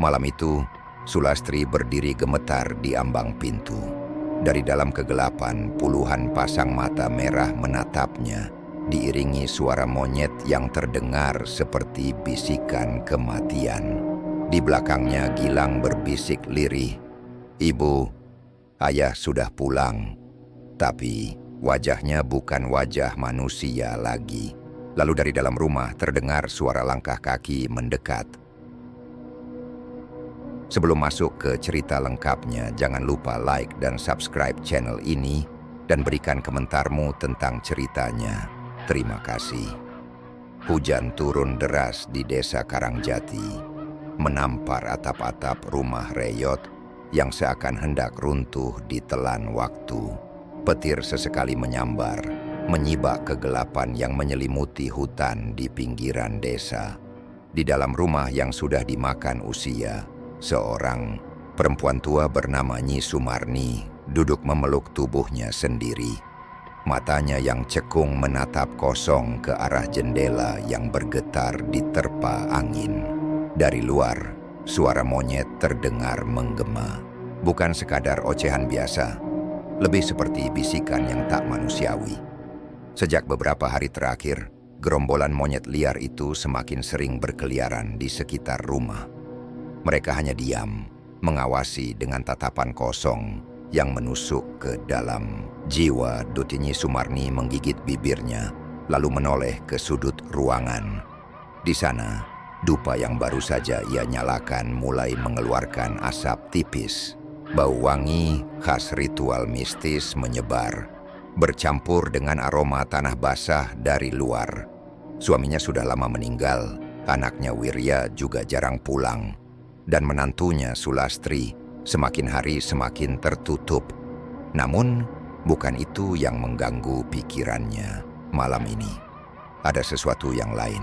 Malam itu, Sulastri berdiri gemetar di ambang pintu. Dari dalam kegelapan, puluhan pasang mata merah menatapnya, diiringi suara monyet yang terdengar seperti bisikan kematian. Di belakangnya Gilang berbisik lirih, "Ibu, ayah sudah pulang." Tapi wajahnya bukan wajah manusia lagi. Lalu dari dalam rumah terdengar suara langkah kaki mendekat. Sebelum masuk ke cerita lengkapnya, jangan lupa like dan subscribe channel ini dan berikan komentarmu tentang ceritanya. Terima kasih. Hujan turun deras di desa Karangjati, menampar atap-atap rumah reyot yang seakan hendak runtuh ditelan waktu. Petir sesekali menyambar, menyibak kegelapan yang menyelimuti hutan di pinggiran desa. Di dalam rumah yang sudah dimakan usia, seorang perempuan tua bernama Nyi Sumarni duduk memeluk tubuhnya sendiri. Matanya yang cekung menatap kosong ke arah jendela yang bergetar diterpa angin. Dari luar, suara monyet terdengar menggema. Bukan sekadar ocehan biasa, lebih seperti bisikan yang tak manusiawi. Sejak beberapa hari terakhir, gerombolan monyet liar itu semakin sering berkeliaran di sekitar rumah. Mereka hanya diam, mengawasi dengan tatapan kosong yang menusuk ke dalam jiwa. Nyi Sumarni menggigit bibirnya, lalu menoleh ke sudut ruangan. Di sana, dupa yang baru saja ia nyalakan mulai mengeluarkan asap tipis. Bau wangi khas ritual mistis menyebar, bercampur dengan aroma tanah basah dari luar. Suaminya sudah lama meninggal, anaknya Wirya juga jarang pulang, dan menantunya Sulastri semakin hari semakin tertutup. Namun, bukan itu yang mengganggu pikirannya. Malam ini, ada sesuatu yang lain,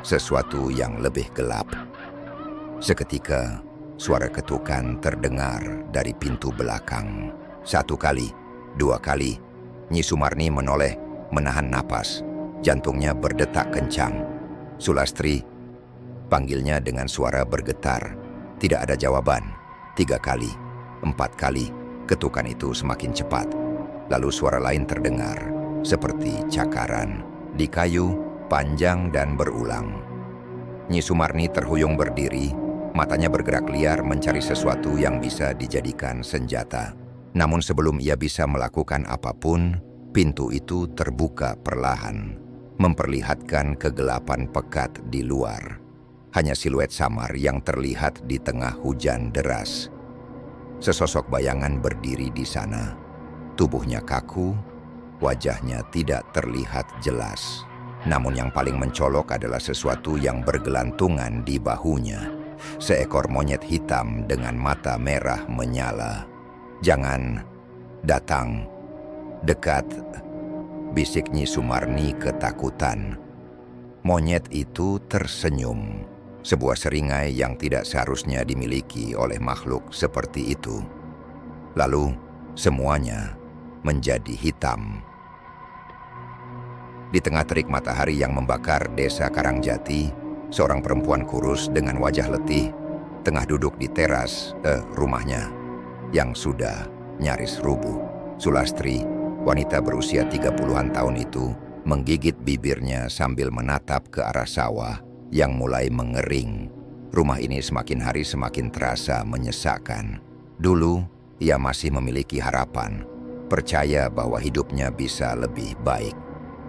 sesuatu yang lebih gelap. Seketika, suara ketukan terdengar dari pintu belakang. 1 kali, 2 kali, Nyi Sumarni menoleh, menahan napas. Jantungnya berdetak kencang. "Sulastri," panggilnya dengan suara bergetar. Tidak ada jawaban. 3 kali, 4 kali, ketukan itu semakin cepat. Lalu suara lain terdengar, seperti cakaran, di kayu, panjang dan berulang. Nyi Sumarni terhuyung berdiri, matanya bergerak liar mencari sesuatu yang bisa dijadikan senjata. Namun sebelum ia bisa melakukan apapun, pintu itu terbuka perlahan, memperlihatkan kegelapan pekat di luar. Hanya siluet samar yang terlihat di tengah hujan deras. Sesosok bayangan berdiri di sana. Tubuhnya kaku, wajahnya tidak terlihat jelas. Namun yang paling mencolok adalah sesuatu yang bergelantungan di bahunya. Seekor monyet hitam dengan mata merah menyala. "Jangan datang dekat," bisik Nyi Sumarni ketakutan. Monyet itu tersenyum. Sebuah seringai yang tidak seharusnya dimiliki oleh makhluk seperti itu. Lalu, semuanya menjadi hitam. Di tengah terik matahari yang membakar desa Karangjati, seorang perempuan kurus dengan wajah letih tengah duduk di teras rumahnya yang sudah nyaris rubuh. Sulastri, wanita berusia 30-an tahun itu, menggigit bibirnya sambil menatap ke arah sawah yang mulai mengering. Rumah ini semakin hari semakin terasa menyesakkan. Dulu, ia masih memiliki harapan, percaya bahwa hidupnya bisa lebih baik.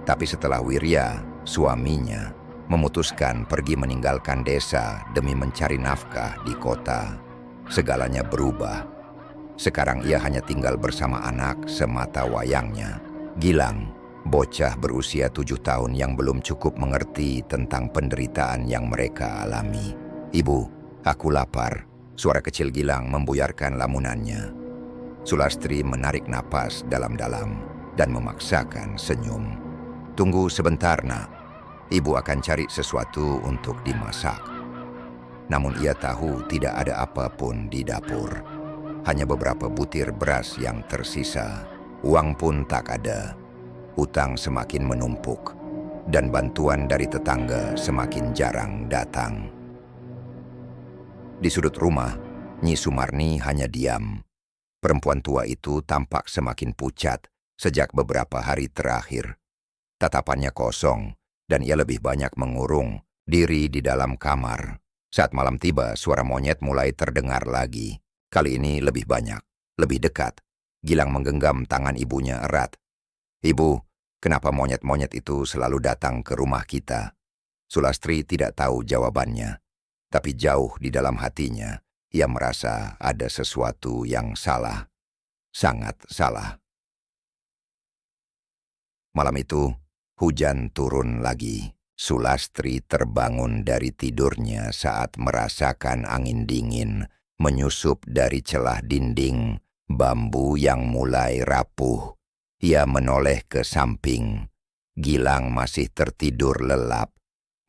Tapi setelah Wirya, suaminya, memutuskan pergi meninggalkan desa demi mencari nafkah di kota, segalanya berubah. Sekarang ia hanya tinggal bersama anak semata wayangnya, Gilang, bocah berusia 7 tahun yang belum cukup mengerti tentang penderitaan yang mereka alami. "Ibu, aku lapar," suara kecil Gilang membuyarkan lamunannya. Sulastri menarik napas dalam-dalam dan memaksakan senyum. "Tunggu sebentar, Nak. Ibu akan cari sesuatu untuk dimasak." Namun ia tahu tidak ada apapun di dapur. Hanya beberapa butir beras yang tersisa. Uang pun tak ada. Utang semakin menumpuk, dan bantuan dari tetangga semakin jarang datang. Di sudut rumah, Nyi Sumarni hanya diam. Perempuan tua itu tampak semakin pucat sejak beberapa hari terakhir. Tatapannya kosong, dan ia lebih banyak mengurung diri di dalam kamar. Saat malam tiba, suara monyet mulai terdengar lagi. Kali ini lebih banyak, lebih dekat. Gilang menggenggam tangan ibunya erat. "Ibu, kenapa monyet-monyet itu selalu datang ke rumah kita?" Sulastri tidak tahu jawabannya, tapi jauh di dalam hatinya, ia merasa ada sesuatu yang salah. Sangat salah. Malam itu, hujan turun lagi. Sulastri terbangun dari tidurnya saat merasakan angin dingin menyusup dari celah dinding bambu yang mulai rapuh. Ia menoleh ke samping. Gilang masih tertidur lelap.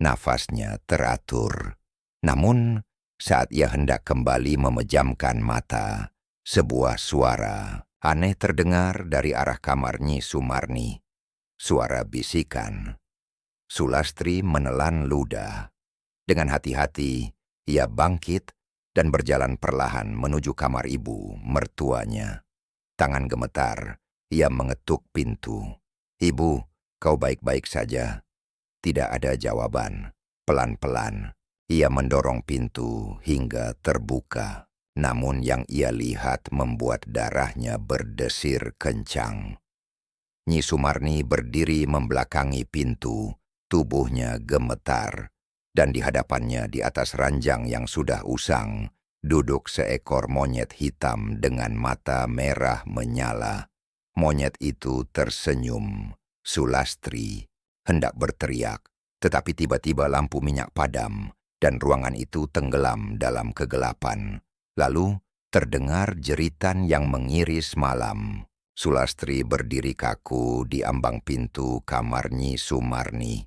Nafasnya teratur. Namun, saat ia hendak kembali memejamkan mata, sebuah suara aneh terdengar dari arah kamar Nyi Sumarni. Suara bisikan. Sulastri menelan ludah. Dengan hati-hati, ia bangkit dan berjalan perlahan menuju kamar ibu mertuanya. Tangan gemetar, ia mengetuk pintu. "Ibu, kau baik-baik saja?" Tidak ada jawaban. Pelan-pelan, ia mendorong pintu hingga terbuka. Namun yang ia lihat membuat darahnya berdesir kencang. Nyi Sumarni berdiri membelakangi pintu. Tubuhnya gemetar, dan di hadapannya di atas ranjang yang sudah usang, duduk seekor monyet hitam dengan mata merah menyala. Monyet itu tersenyum. Sulastri hendak berteriak, tetapi tiba-tiba lampu minyak padam, dan ruangan itu tenggelam dalam kegelapan. Lalu terdengar jeritan yang mengiris malam. Sulastri berdiri kaku di ambang pintu kamar Nyi Sumarni.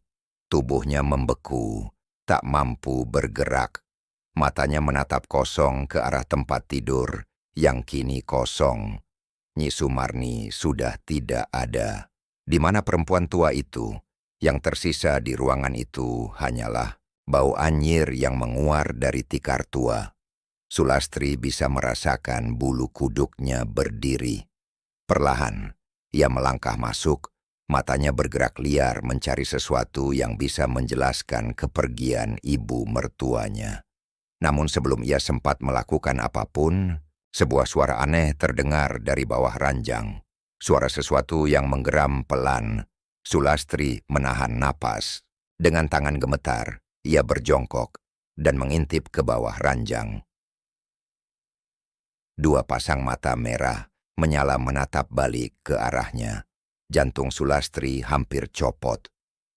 Tubuhnya membeku, tak mampu bergerak. Matanya menatap kosong ke arah tempat tidur yang kini kosong. Nyi Sumarni sudah tidak ada. Di mana perempuan tua itu? Yang tersisa di ruangan itu hanyalah bau anyir yang menguar dari tikar tua. Sulastri bisa merasakan bulu kuduknya berdiri. Perlahan, ia melangkah masuk. Matanya bergerak liar mencari sesuatu yang bisa menjelaskan kepergian ibu mertuanya. Namun sebelum ia sempat melakukan apapun, sebuah suara aneh terdengar dari bawah ranjang. Suara sesuatu yang menggeram pelan. Sulastri menahan napas. Dengan tangan gemetar, ia berjongkok dan mengintip ke bawah ranjang. Dua pasang mata merah menyala menatap balik ke arahnya. Jantung Sulastri hampir copot.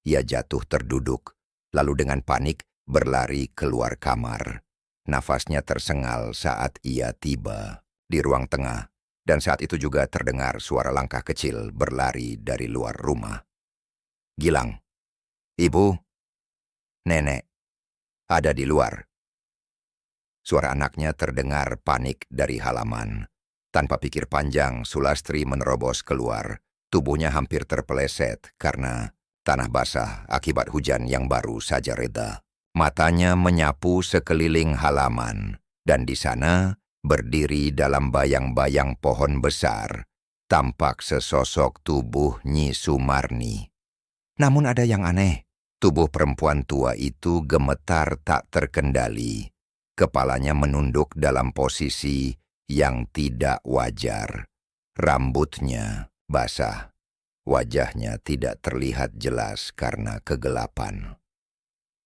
Ia jatuh terduduk, lalu dengan panik berlari keluar kamar. Nafasnya tersengal saat ia tiba di ruang tengah, dan saat itu juga terdengar suara langkah kecil berlari dari luar rumah. "Gilang, ibu, nenek, ada di luar." Suara anaknya terdengar panik dari halaman. Tanpa pikir panjang, Sulastri menerobos keluar. Tubuhnya hampir terpeleset karena tanah basah akibat hujan yang baru saja reda. Matanya menyapu sekeliling halaman, dan di sana, berdiri dalam bayang-bayang pohon besar, tampak sesosok tubuh Nyi Sumarni. Namun ada yang aneh. Tubuh perempuan tua itu gemetar tak terkendali. Kepalanya menunduk dalam posisi yang tidak wajar. Rambutnya basah. Wajahnya tidak terlihat jelas karena kegelapan.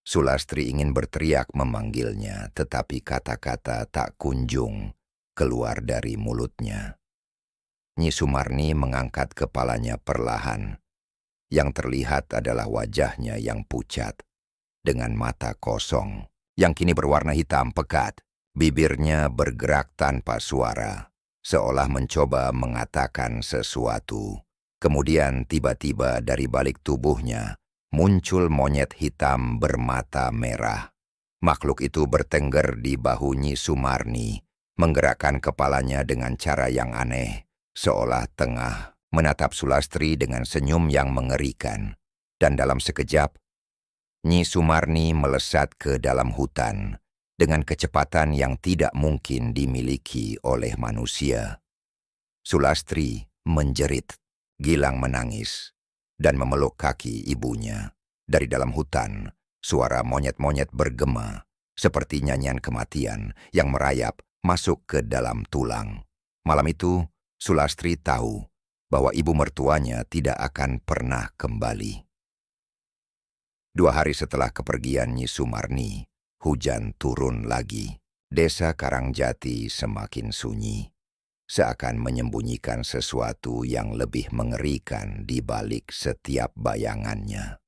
Sulastri ingin berteriak memanggilnya, tetapi kata-kata tak kunjung keluar dari mulutnya. Nyi Sumarni mengangkat kepalanya perlahan. Yang terlihat adalah wajahnya yang pucat, dengan mata kosong, yang kini berwarna hitam pekat. Bibirnya bergerak tanpa suara, seolah mencoba mengatakan sesuatu. Kemudian tiba-tiba dari balik tubuhnya muncul monyet hitam bermata merah. Makhluk itu bertengger di bahu Nyi Sumarni, menggerakkan kepalanya dengan cara yang aneh, seolah tengah menatap Sulastri dengan senyum yang mengerikan. Dan dalam sekejap, Nyi Sumarni melesat ke dalam hutan, dengan kecepatan yang tidak mungkin dimiliki oleh manusia. Sulastri menjerit, Gilang menangis, dan memeluk kaki ibunya. Dari dalam hutan, suara monyet-monyet bergema, seperti nyanyian kematian yang merayap masuk ke dalam tulang. Malam itu, Sulastri tahu bahwa ibu mertuanya tidak akan pernah kembali. 2 hari setelah kepergian Nyi Sumarni, hujan turun lagi. Desa Karangjati semakin sunyi, seakan menyembunyikan sesuatu yang lebih mengerikan di balik setiap bayangannya.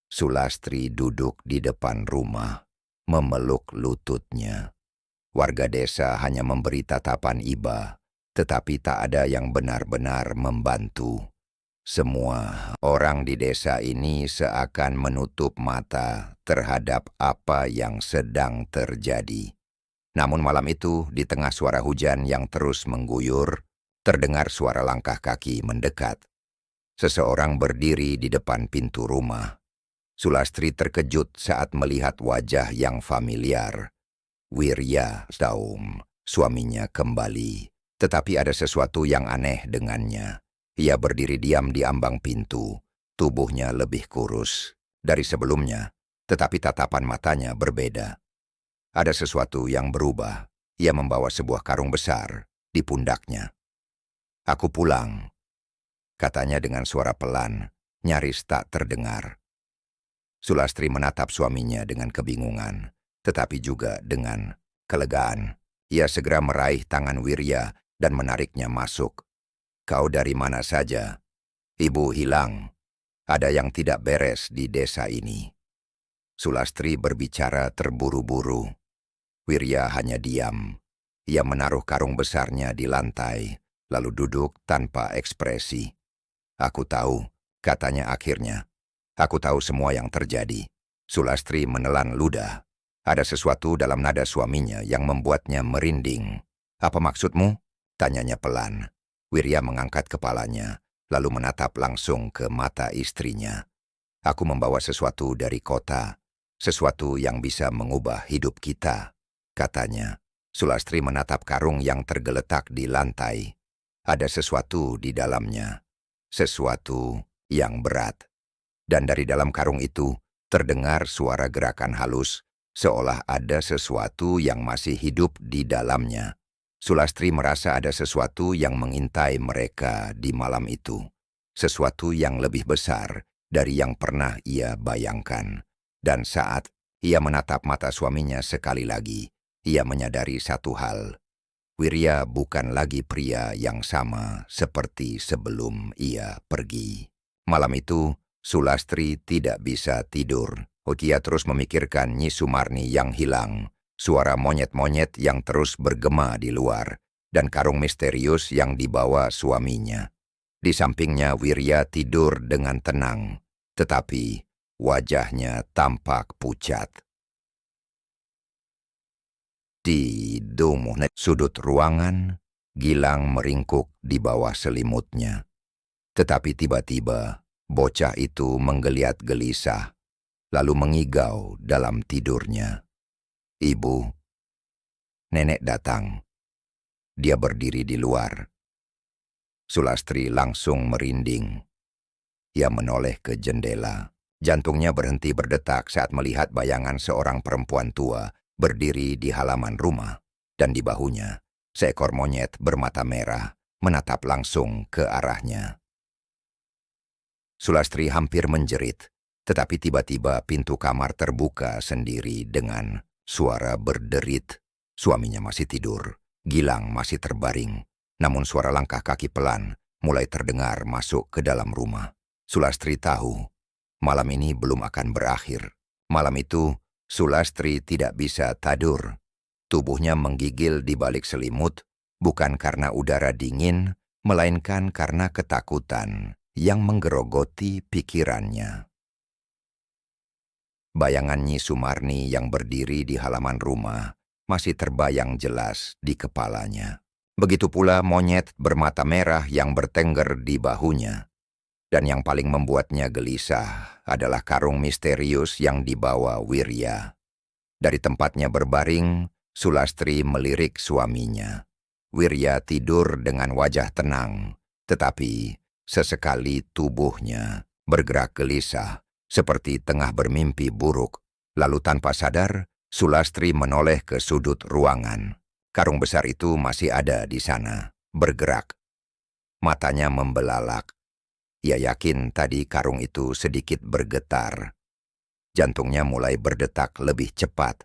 Sulastri duduk di depan rumah, memeluk lututnya. Warga desa hanya memberi tatapan iba, tetapi tak ada yang benar-benar membantu. Semua orang di desa ini seakan menutup mata terhadap apa yang sedang terjadi. Namun malam itu, di tengah suara hujan yang terus mengguyur, terdengar suara langkah kaki mendekat. Seseorang berdiri di depan pintu rumah. Sulastri terkejut saat melihat wajah yang familiar. Wirya Daum, suaminya kembali. Tetapi ada sesuatu yang aneh dengannya. Ia berdiri diam di ambang pintu, tubuhnya lebih kurus dari sebelumnya, tetapi tatapan matanya berbeda. Ada sesuatu yang berubah. Ia membawa sebuah karung besar di pundaknya. "Aku pulang," katanya dengan suara pelan, nyaris tak terdengar. Sulastri menatap suaminya dengan kebingungan, tetapi juga dengan kelegaan. Ia segera meraih tangan Wirya dan menariknya masuk. "Kau dari mana saja? Ibu hilang. Ada yang tidak beres di desa ini." Sulastri berbicara terburu-buru. Wirya hanya diam. Ia menaruh karung besarnya di lantai, lalu duduk tanpa ekspresi. "Aku tahu," katanya akhirnya. "Aku tahu semua yang terjadi." Sulastri menelan ludah. Ada sesuatu dalam nada suaminya yang membuatnya merinding. "Apa maksudmu?" tanyanya pelan. Wirya mengangkat kepalanya, lalu menatap langsung ke mata istrinya. "Aku membawa sesuatu dari kota, sesuatu yang bisa mengubah hidup kita," katanya. Sulastri menatap karung yang tergeletak di lantai. Ada sesuatu di dalamnya, sesuatu yang berat. Dan dari dalam karung itu terdengar suara gerakan halus, seolah ada sesuatu yang masih hidup di dalamnya. Sulastri merasa ada sesuatu yang mengintai mereka di malam itu. Sesuatu yang lebih besar dari yang pernah ia bayangkan. Dan saat ia menatap mata suaminya sekali lagi, ia menyadari satu hal. Wirya bukan lagi pria yang sama seperti sebelum ia pergi. Malam itu, Sulastri tidak bisa tidur. Ia terus memikirkan Nyi Sumarni yang hilang, suara monyet-monyet yang terus bergema di luar, dan karung misterius yang dibawa suaminya. Di sampingnya Wirya tidur dengan tenang, tetapi wajahnya tampak pucat. Di sudut ruangan, Gilang meringkuk di bawah selimutnya. Tetapi tiba-tiba, bocah itu menggeliat gelisah, lalu mengigau dalam tidurnya. "Ibu." Nenek datang. Dia berdiri di luar. Sulastri langsung merinding. Ia menoleh ke jendela. Jantungnya berhenti berdetak saat melihat bayangan seorang perempuan tua berdiri di halaman rumah, dan di bahunya seekor monyet bermata merah menatap langsung ke arahnya. Sulastri hampir menjerit, tetapi tiba-tiba pintu kamar terbuka sendiri dengan suara berderit. Suaminya masih tidur, Gilang masih terbaring, namun suara langkah kaki pelan mulai terdengar masuk ke dalam rumah. Sulastri tahu, malam ini belum akan berakhir. Malam itu, Sulastri tidak bisa tidur. Tubuhnya menggigil di balik selimut, bukan karena udara dingin, melainkan karena ketakutan yang menggerogoti pikirannya. Bayangan Nyi Sumarni yang berdiri di halaman rumah masih terbayang jelas di kepalanya. Begitu pula monyet bermata merah yang bertengger di bahunya. Dan yang paling membuatnya gelisah adalah karung misterius yang dibawa Wirya. Dari tempatnya berbaring, Sulastri melirik suaminya. Wirya tidur dengan wajah tenang, tetapi sesekali tubuhnya bergerak gelisah, seperti tengah bermimpi buruk. Lalu tanpa sadar, Sulastri menoleh ke sudut ruangan. Karung besar itu masih ada di sana, bergerak. Matanya membelalak. Ia yakin tadi karung itu sedikit bergetar. Jantungnya mulai berdetak lebih cepat.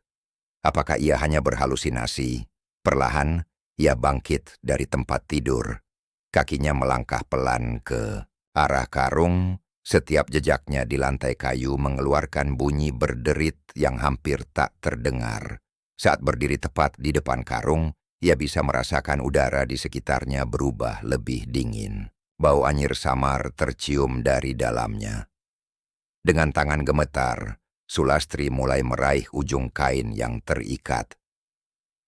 Apakah ia hanya berhalusinasi? Perlahan, ia bangkit dari tempat tidur. Kakinya melangkah pelan ke arah karung. Setiap jejaknya di lantai kayu mengeluarkan bunyi berderit yang hampir tak terdengar. Saat berdiri tepat di depan karung, ia bisa merasakan udara di sekitarnya berubah lebih dingin. Bau anyir samar tercium dari dalamnya. Dengan tangan gemetar, Sulastri mulai meraih ujung kain yang terikat.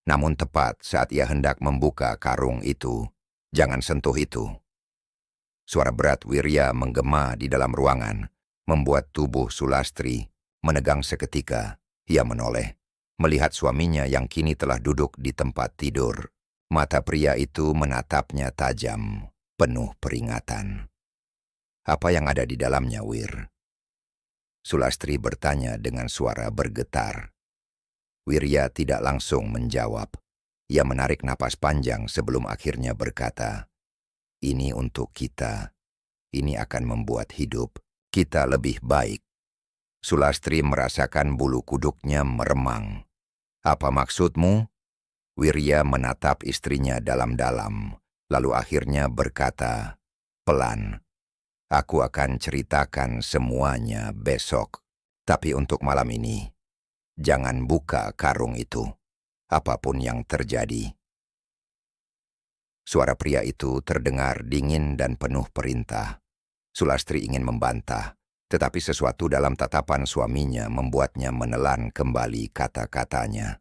Namun tepat saat ia hendak membuka karung itu, "Jangan sentuh itu." Suara berat Wirya menggema di dalam ruangan, membuat tubuh Sulastri menegang seketika. Ia menoleh, melihat suaminya yang kini telah duduk di tempat tidur. Mata pria itu menatapnya tajam, penuh peringatan. "Apa yang ada di dalamnya, Wir?" Sulastri bertanya dengan suara bergetar. Wirya tidak langsung menjawab. Ia menarik napas panjang sebelum akhirnya berkata, "Ini untuk kita. Ini akan membuat hidup kita lebih baik." Sulastri merasakan bulu kuduknya meremang. "Apa maksudmu?" Wirya menatap istrinya dalam-dalam, lalu akhirnya berkata, pelan, "Aku akan ceritakan semuanya besok. Tapi untuk malam ini, jangan buka karung itu, apapun yang terjadi." Suara pria itu terdengar dingin dan penuh perintah. Sulastri ingin membantah, tetapi sesuatu dalam tatapan suaminya membuatnya menelan kembali kata-katanya.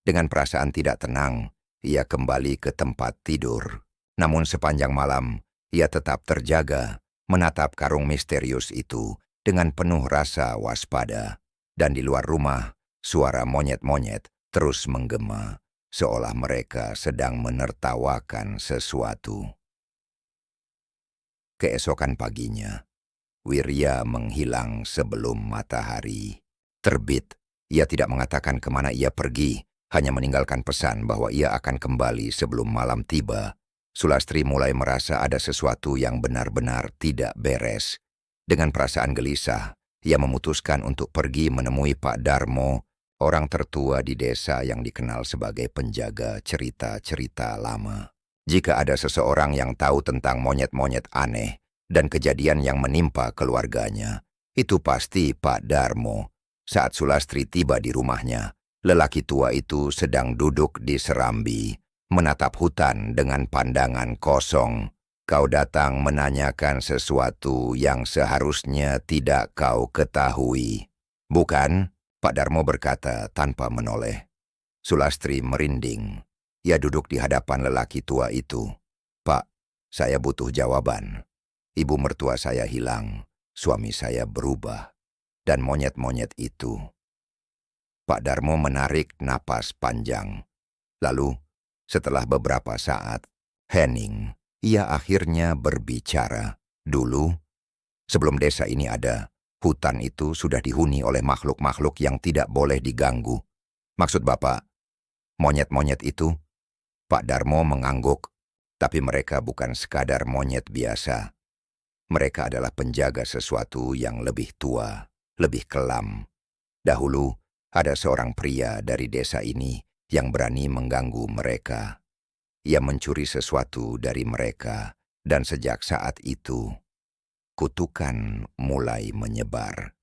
Dengan perasaan tidak tenang, ia kembali ke tempat tidur. Namun sepanjang malam, ia tetap terjaga, menatap karung misterius itu dengan penuh rasa waspada. Dan di luar rumah, suara monyet-monyet terus menggema, seolah mereka sedang menertawakan sesuatu. Keesokan paginya, Wirya menghilang sebelum matahari terbit. Ia tidak mengatakan kemana ia pergi, hanya meninggalkan pesan bahwa ia akan kembali sebelum malam tiba. Sulastri mulai merasa ada sesuatu yang benar-benar tidak beres. Dengan perasaan gelisah, ia memutuskan untuk pergi menemui Pak Darmo, orang tertua di desa yang dikenal sebagai penjaga cerita-cerita lama. Jika ada seseorang yang tahu tentang monyet-monyet aneh dan kejadian yang menimpa keluarganya, itu pasti Pak Darmo. Saat Sulastri tiba di rumahnya, lelaki tua itu sedang duduk di serambi, menatap hutan dengan pandangan kosong. "Kau datang menanyakan sesuatu yang seharusnya tidak kau ketahui, bukan?" Pak Darmo berkata tanpa menoleh. Sulastri merinding. Ia duduk di hadapan lelaki tua itu. "Pak, saya butuh jawaban. Ibu mertua saya hilang, suami saya berubah, dan monyet-monyet itu." Pak Darmo menarik napas panjang. Lalu, setelah beberapa saat, hening, ia akhirnya berbicara. "Dulu, sebelum desa ini ada, hutan itu sudah dihuni oleh makhluk-makhluk yang tidak boleh diganggu." "Maksud Bapak, monyet-monyet itu?" Pak Darmo mengangguk. "Tapi mereka bukan sekadar monyet biasa. Mereka adalah penjaga sesuatu yang lebih tua, lebih kelam. Dahulu, ada seorang pria dari desa ini yang berani mengganggu mereka. Ia mencuri sesuatu dari mereka, dan sejak saat itu, kutukan mulai menyebar."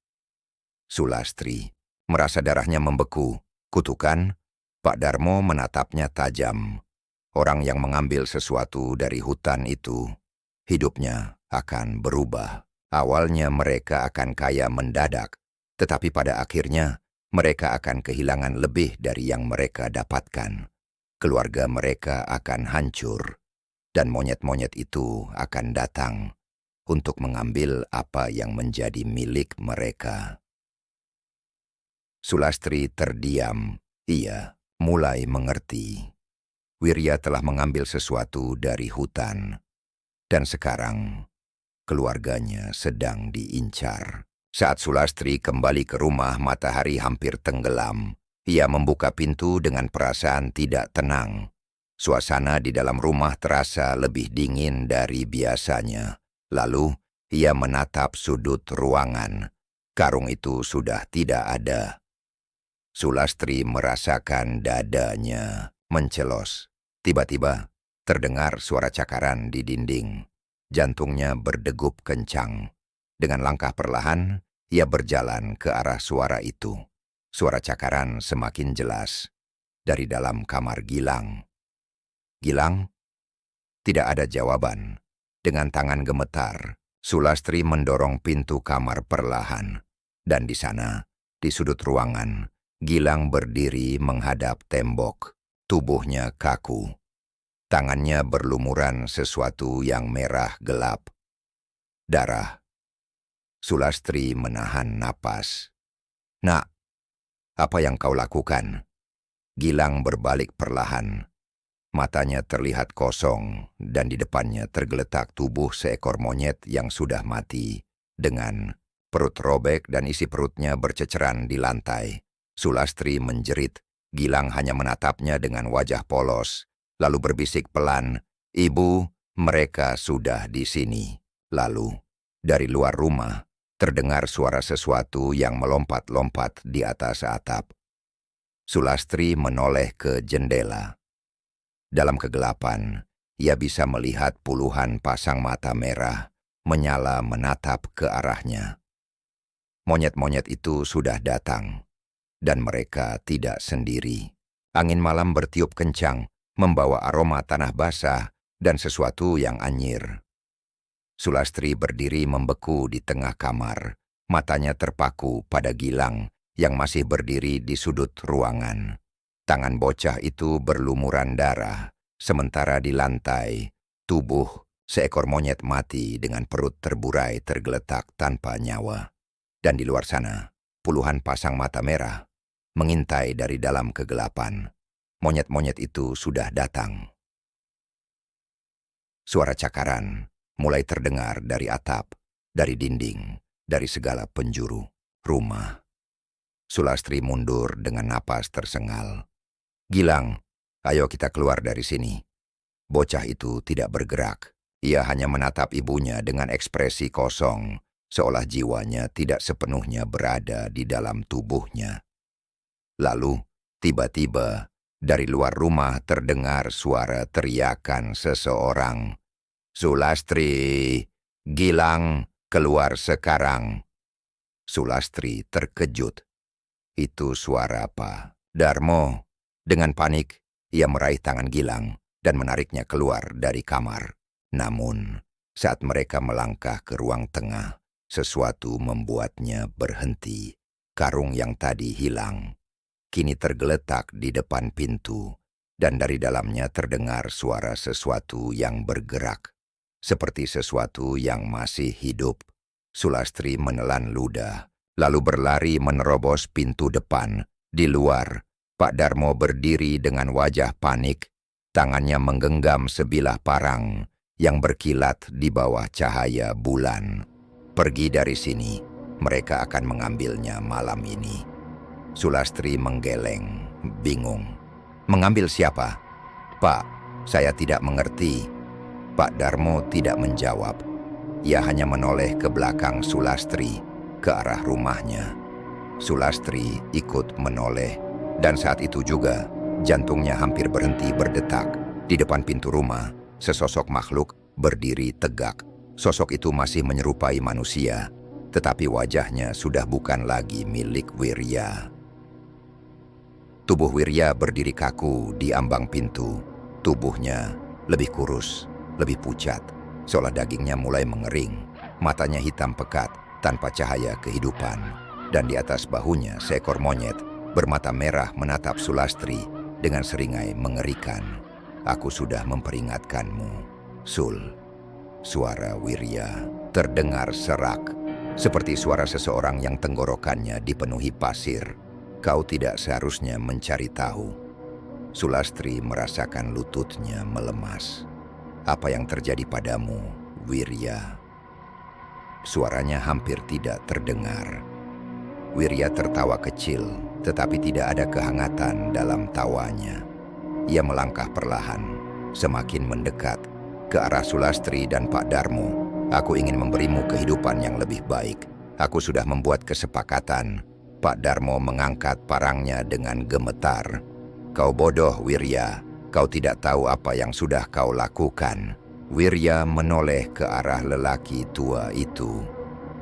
Sulastri merasa darahnya membeku. "Kutukan?" Pak Darmo menatapnya tajam. "Orang yang mengambil sesuatu dari hutan itu, hidupnya akan berubah. Awalnya mereka akan kaya mendadak, tetapi pada akhirnya mereka akan kehilangan lebih dari yang mereka dapatkan. Keluarga mereka akan hancur, dan monyet-monyet itu akan datang untuk mengambil apa yang menjadi milik mereka." Sulastri terdiam. Ia mulai mengerti. Wirya telah mengambil sesuatu dari hutan. Dan sekarang, keluarganya sedang diincar. Saat Sulastri kembali ke rumah, matahari hampir tenggelam. Ia membuka pintu dengan perasaan tidak tenang. Suasana di dalam rumah terasa lebih dingin dari biasanya. Lalu, ia menatap sudut ruangan. Karung itu sudah tidak ada. Sulastri merasakan dadanya mencelos. Tiba-tiba, terdengar suara cakaran di dinding. Jantungnya berdegup kencang. Dengan langkah perlahan, ia berjalan ke arah suara itu. Suara cakaran semakin jelas. Dari dalam kamar Gilang. Gilang? Tidak ada jawaban. Dengan tangan gemetar, Sulastri mendorong pintu kamar perlahan. Dan di sana, di sudut ruangan, Gilang berdiri menghadap tembok. Tubuhnya kaku. Tangannya berlumuran sesuatu yang merah gelap. Darah. Sulastri menahan napas. "Nak, apa yang kau lakukan?" Gilang berbalik perlahan. Matanya terlihat kosong dan di depannya tergeletak tubuh seekor monyet yang sudah mati. Dengan perut robek dan isi perutnya berceceran di lantai. Sulastri menjerit. Gilang hanya menatapnya dengan wajah polos, lalu berbisik pelan, "Ibu, mereka sudah di sini." Lalu, dari luar rumah, terdengar suara sesuatu yang melompat-lompat di atas atap. Sulastri menoleh ke jendela. Dalam kegelapan, ia bisa melihat puluhan pasang mata merah menyala menatap ke arahnya. Monyet-monyet itu sudah datang. Dan mereka tidak sendiri. Angin malam bertiup kencang, membawa aroma tanah basah dan sesuatu yang anyir. Sulastri berdiri membeku di tengah kamar. Matanya terpaku pada Gilang yang masih berdiri di sudut ruangan. Tangan bocah itu berlumuran darah, sementara di lantai, tubuh seekor monyet mati dengan perut terburai tergeletak tanpa nyawa. Dan di luar sana, puluhan pasang mata merah mengintai dari dalam kegelapan. Monyet-monyet itu sudah datang. Suara cakaran mulai terdengar dari atap, dari dinding, dari segala penjuru rumah. Sulastri mundur dengan napas tersengal. "Gilang, ayo kita keluar dari sini." Bocah itu tidak bergerak. Ia hanya menatap ibunya dengan ekspresi kosong, seolah jiwanya tidak sepenuhnya berada di dalam tubuhnya. Lalu, tiba-tiba, dari luar rumah terdengar suara teriakan seseorang. "Sulastri, Gilang, keluar sekarang." Sulastri terkejut. Itu suara apa? Darmo. Dengan panik, ia meraih tangan Gilang dan menariknya keluar dari kamar. Namun, saat mereka melangkah ke ruang tengah, sesuatu membuatnya berhenti. Karung yang tadi hilang kini tergeletak di depan pintu, dan dari dalamnya terdengar suara sesuatu yang bergerak, seperti sesuatu yang masih hidup. Sulastri menelan ludah, lalu berlari menerobos pintu depan. Di luar, Pak Darmo berdiri dengan wajah panik, tangannya menggenggam sebilah parang yang berkilat di bawah cahaya bulan. "Pergi dari sini, mereka akan mengambilnya malam ini." Sulastri menggeleng, bingung. "Mengambil siapa?" "Pak, saya tidak mengerti." Pak Darmo tidak menjawab. Ia hanya menoleh ke belakang Sulastri, ke arah rumahnya. Sulastri ikut menoleh, dan saat itu juga jantungnya hampir berhenti berdetak. Di depan pintu rumah, sesosok makhluk berdiri tegak. Sosok itu masih menyerupai manusia, tetapi wajahnya sudah bukan lagi milik Wirya. Tubuh Wirya berdiri kaku di ambang pintu. Tubuhnya lebih kurus, lebih pucat, seolah dagingnya mulai mengering. Matanya hitam pekat, tanpa cahaya kehidupan. Dan di atas bahunya seekor monyet bermata merah menatap Sulastri dengan seringai mengerikan. "Aku sudah memperingatkanmu, Sul." Suara Wirya terdengar serak, seperti suara seseorang yang tenggorokannya dipenuhi pasir. Kau tidak seharusnya mencari tahu. Sulastri merasakan lututnya melemas. Apa yang terjadi padamu, Wirya? Suaranya hampir tidak terdengar. Wirya tertawa kecil, tetapi tidak ada kehangatan dalam tawanya. Ia melangkah perlahan, semakin mendekat ke arah Sulastri dan Pak Darmo. Aku ingin memberimu kehidupan yang lebih baik. Aku sudah membuat kesepakatan. Pak Darmo mengangkat parangnya dengan gemetar. Kau bodoh, Wirya. Kau tidak tahu apa yang sudah kau lakukan. Wirya menoleh ke arah lelaki tua itu.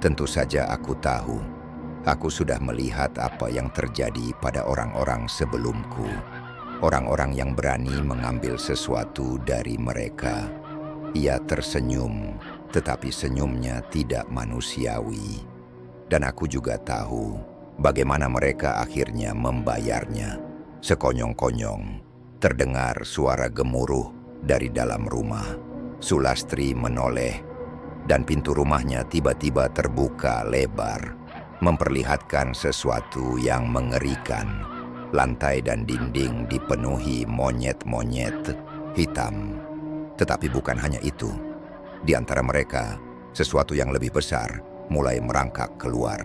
Tentu saja aku tahu. Aku sudah melihat apa yang terjadi pada orang-orang sebelumku. Orang-orang yang berani mengambil sesuatu dari mereka. Ia tersenyum, tetapi senyumnya tidak manusiawi. Dan aku juga tahu bagaimana mereka akhirnya membayarnya. Sekonyong-konyong, terdengar suara gemuruh dari dalam rumah. Sulastri menoleh, dan pintu rumahnya tiba-tiba terbuka lebar, memperlihatkan sesuatu yang mengerikan. Lantai dan dinding dipenuhi monyet-monyet hitam. Tetapi bukan hanya itu. Di antara mereka, sesuatu yang lebih besar mulai merangkak keluar.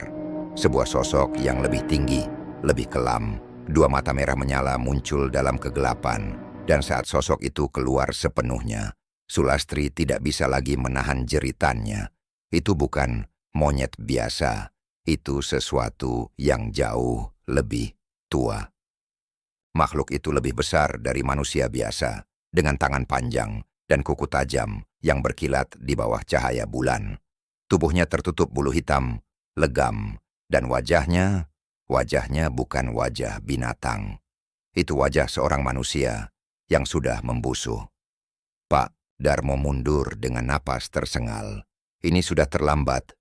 Sebuah sosok yang lebih tinggi, lebih kelam. Dua mata merah menyala muncul dalam kegelapan. Dan saat sosok itu keluar sepenuhnya, Sulastri tidak bisa lagi menahan jeritannya. Itu bukan monyet biasa. Itu sesuatu yang jauh lebih tua. Makhluk itu lebih besar dari manusia biasa, dengan tangan panjang dan kuku tajam yang berkilat di bawah cahaya bulan. Tubuhnya tertutup bulu hitam, legam, dan wajahnya bukan wajah binatang. Itu wajah seorang manusia yang sudah membusuh. Pak Darmo mundur dengan napas tersengal. Ini sudah terlambat.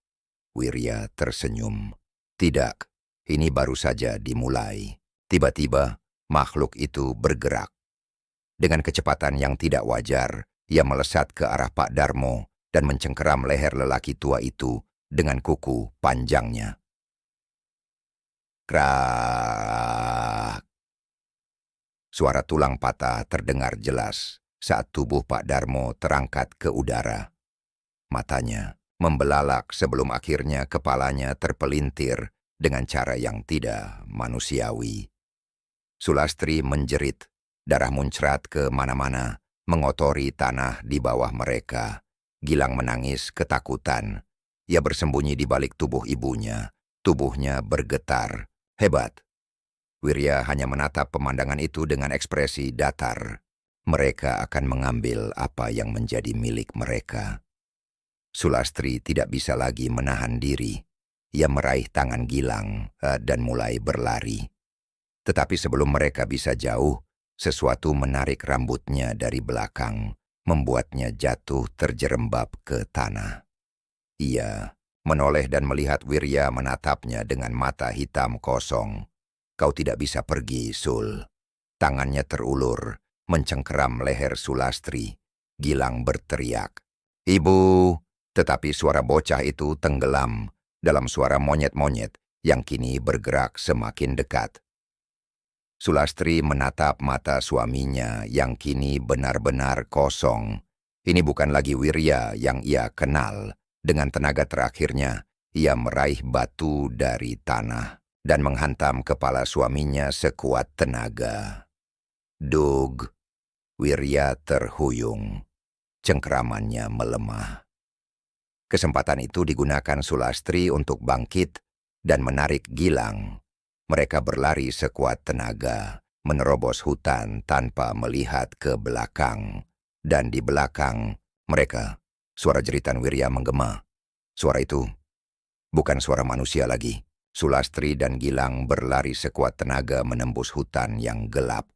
Wirya tersenyum. Tidak, ini baru saja dimulai. Tiba-tiba, makhluk itu bergerak. Dengan kecepatan yang tidak wajar, ia melesat ke arah Pak Darmo dan mencengkeram leher lelaki tua itu dengan kuku panjangnya. Krak! Suara tulang patah terdengar jelas saat tubuh Pak Darmo terangkat ke udara. Matanya membelalak sebelum akhirnya kepalanya terpelintir dengan cara yang tidak manusiawi. Sulastri menjerit, darah muncrat ke mana-mana, mengotori tanah di bawah mereka. Gilang menangis ketakutan. Ia bersembunyi di balik tubuh ibunya. Tubuhnya bergetar. Hebat. Wirya hanya menatap pemandangan itu dengan ekspresi datar. Mereka akan mengambil apa yang menjadi milik mereka. Sulastri tidak bisa lagi menahan diri. Ia meraih tangan Gilang dan mulai berlari. Tetapi sebelum mereka bisa jauh, sesuatu menarik rambutnya dari belakang, membuatnya jatuh terjerembab ke tanah. Ia menoleh dan melihat Wirya menatapnya dengan mata hitam kosong. Kau tidak bisa pergi, Sul. Tangannya terulur, mencengkeram leher Sulastri. Gilang berteriak, "Ibu!" Tetapi suara bocah itu tenggelam dalam suara monyet-monyet yang kini bergerak semakin dekat. Sulastri menatap mata suaminya yang kini benar-benar kosong. Ini bukan lagi Wirya yang ia kenal. Dengan tenaga terakhirnya, ia meraih batu dari tanah dan menghantam kepala suaminya sekuat tenaga. Dug! Wirya terhuyung. Cengkeramannya melemah. Kesempatan itu digunakan Sulastri untuk bangkit dan menarik Gilang. Mereka berlari sekuat tenaga, menerobos hutan tanpa melihat ke belakang. Dan di belakang mereka, suara jeritan Wirya menggema. Suara itu bukan suara manusia lagi. Sulastri dan Gilang berlari sekuat tenaga menembus hutan yang gelap.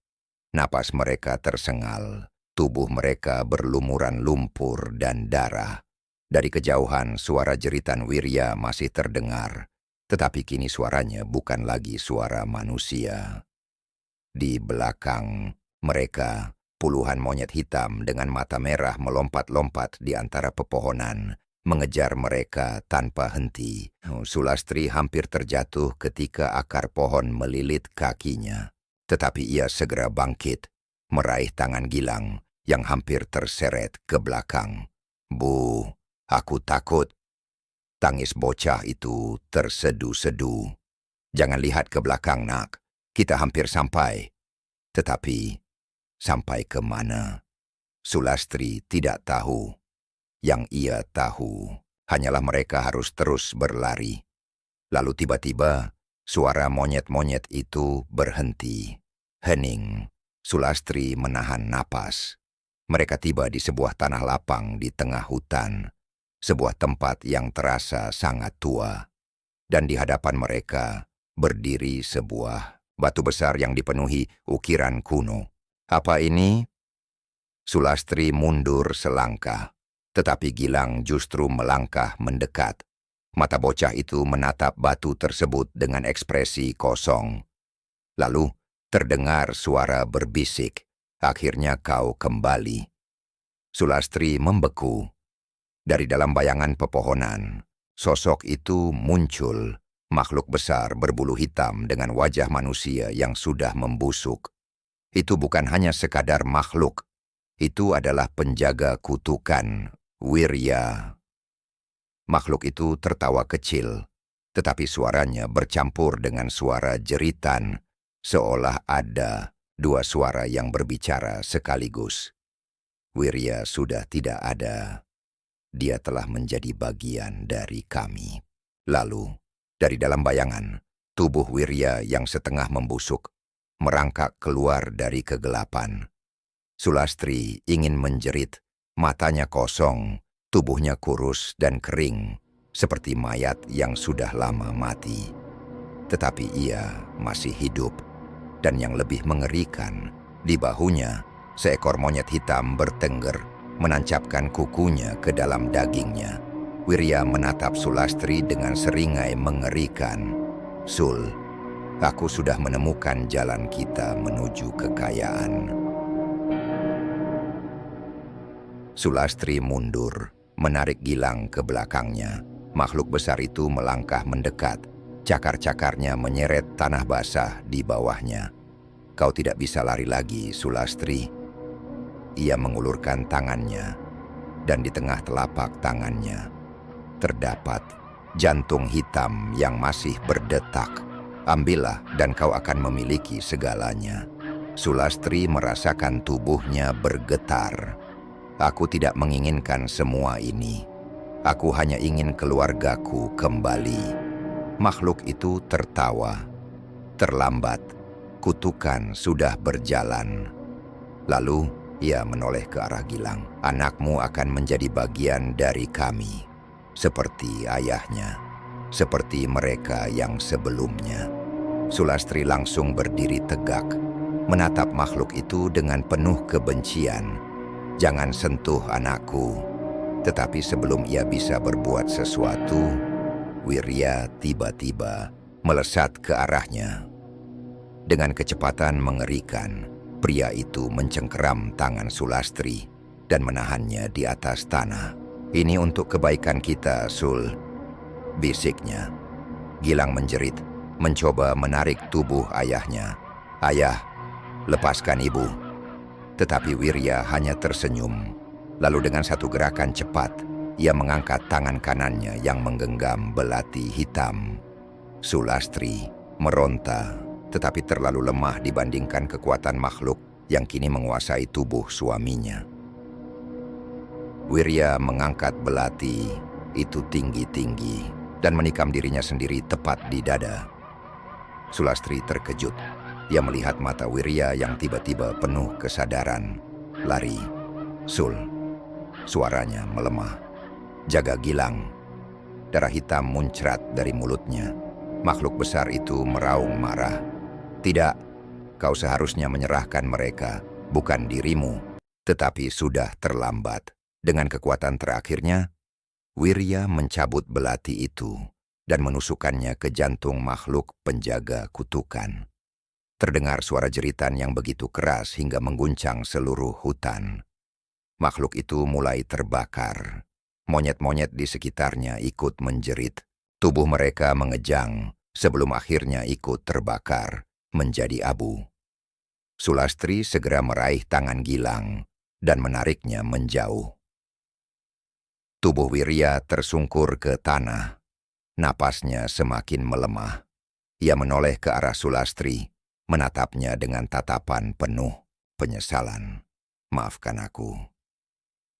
Napas mereka tersengal, tubuh mereka berlumuran lumpur dan darah. Dari kejauhan suara jeritan Wirya masih terdengar, tetapi kini suaranya bukan lagi suara manusia. Di belakang mereka, puluhan monyet hitam dengan mata merah melompat-lompat di antara pepohonan, mengejar mereka tanpa henti. Sulastri hampir terjatuh ketika akar pohon melilit kakinya. Tetapi ia segera bangkit, meraih tangan Gilang yang hampir terseret ke belakang. "Bu, aku takut." Tangis bocah itu tersedu-sedu. "Jangan lihat ke belakang, nak. Kita hampir sampai." Tetapi, sampai ke mana? Sulastri tidak tahu. Yang ia tahu hanyalah mereka harus terus berlari. Lalu tiba-tiba, suara monyet-monyet itu berhenti. Hening. Sulastri menahan napas. Mereka tiba di sebuah tanah lapang di tengah hutan. Sebuah tempat yang terasa sangat tua. Dan di hadapan mereka berdiri sebuah batu besar yang dipenuhi ukiran kuno. "Apa ini?" Sulastri mundur selangkah, tetapi Gilang justru melangkah mendekat. Mata bocah itu menatap batu tersebut dengan ekspresi kosong. Lalu terdengar suara berbisik, "Akhirnya kau kembali." Sulastri membeku. Dari dalam bayangan pepohonan, sosok itu muncul. Makhluk besar berbulu hitam dengan wajah manusia yang sudah membusuk. Itu bukan hanya sekadar makhluk. Itu adalah penjaga kutukan, Wirya. Makhluk itu tertawa kecil, tetapi suaranya bercampur dengan suara jeritan, seolah ada dua suara yang berbicara sekaligus. "Wirya sudah tidak ada. Dia telah menjadi bagian dari kami." Lalu, dari dalam bayangan, tubuh Wirya yang setengah membusuk merangkak keluar dari kegelapan. Sulastri ingin menjerit, matanya kosong, tubuhnya kurus dan kering, seperti mayat yang sudah lama mati. Tetapi ia masih hidup, dan yang lebih mengerikan, di bahunya seekor monyet hitam bertengger, menancapkan kukunya ke dalam dagingnya. Wirya menatap Sulastri dengan seringai mengerikan. "Sul, aku sudah menemukan jalan kita menuju kekayaan." Sulastri mundur, menarik Gilang ke belakangnya. Makhluk besar itu melangkah mendekat. Cakar-cakarnya menyeret tanah basah di bawahnya. "Kau tidak bisa lari lagi, Sulastri." Ia mengulurkan tangannya, dan di tengah telapak tangannya terdapat jantung hitam yang masih berdetak. "Ambillah dan kau akan memiliki segalanya." Sulastri merasakan tubuhnya bergetar. "Aku tidak menginginkan semua ini. Aku hanya ingin keluargaku kembali." Makhluk itu tertawa. Terlambat, kutukan sudah berjalan. Lalu ia menoleh ke arah Gilang. "Anakmu akan menjadi bagian dari kami. Seperti ayahnya, seperti mereka yang sebelumnya." Sulastri langsung berdiri tegak, menatap makhluk itu dengan penuh kebencian. "Jangan sentuh anakku." Tetapi sebelum ia bisa berbuat sesuatu, Wirya tiba-tiba melesat ke arahnya. Dengan kecepatan mengerikan, pria itu mencengkeram tangan Sulastri dan menahannya di atas tanah. "Ini untuk kebaikan kita, Sul," bisiknya. Gilang menjerit, mencoba menarik tubuh ayahnya. "Ayah, lepaskan ibu." Tetapi Wirya hanya tersenyum. Lalu dengan satu gerakan cepat, ia mengangkat tangan kanannya yang menggenggam belati hitam. Sulastri meronta, tetapi terlalu lemah dibandingkan kekuatan makhluk yang kini menguasai tubuh suaminya. Wirya mengangkat belati itu tinggi-tinggi dan menikam dirinya sendiri tepat di dada. Sulastri terkejut. Ia melihat mata Wirya yang tiba-tiba penuh kesadaran. "Lari, Sul." Suaranya melemah. "Jaga Gilang." Darah hitam muncrat dari mulutnya. Makhluk besar itu meraung marah. "Tidak, kau seharusnya menyerahkan mereka, bukan dirimu." Tetapi sudah terlambat. Dengan kekuatan terakhirnya, Wirya mencabut belati itu dan menusukkannya ke jantung makhluk penjaga kutukan. Terdengar suara jeritan yang begitu keras hingga mengguncang seluruh hutan. Makhluk itu mulai terbakar. Monyet-monyet di sekitarnya ikut menjerit. Tubuh mereka mengejang sebelum akhirnya ikut terbakar menjadi abu. Sulastri segera meraih tangan Gilang dan menariknya menjauh. Tubuh Wirya tersungkur ke tanah. Napasnya semakin melemah. Ia menoleh ke arah Sulastri, menatapnya dengan tatapan penuh penyesalan. "Maafkan aku,"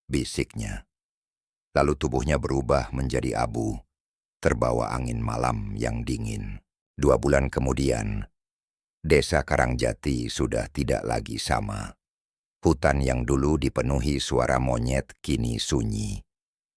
bisiknya. Lalu tubuhnya berubah menjadi abu, terbawa angin malam yang dingin. 2 bulan kemudian, desa Karangjati sudah tidak lagi sama. Hutan yang dulu dipenuhi suara monyet kini sunyi.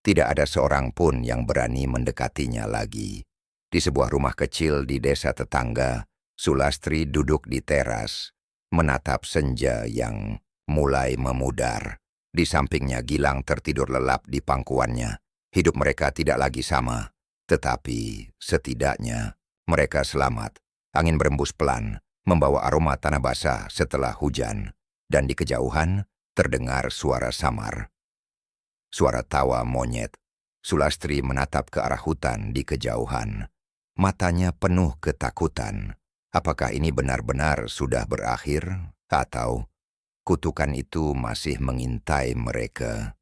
Tidak ada seorang pun yang berani mendekatinya lagi. Di sebuah rumah kecil di desa tetangga, Sulastri duduk di teras, menatap senja yang mulai memudar. Di sampingnya Gilang tertidur lelap di pangkuannya. Hidup mereka tidak lagi sama, tetapi setidaknya mereka selamat. Angin berembus pelan, membawa aroma tanah basah setelah hujan, dan di kejauhan terdengar suara samar. Suara tawa monyet. Sulastri menatap ke arah hutan di kejauhan. Matanya penuh ketakutan. Apakah ini benar-benar sudah berakhir? Atau kutukan itu masih mengintai mereka?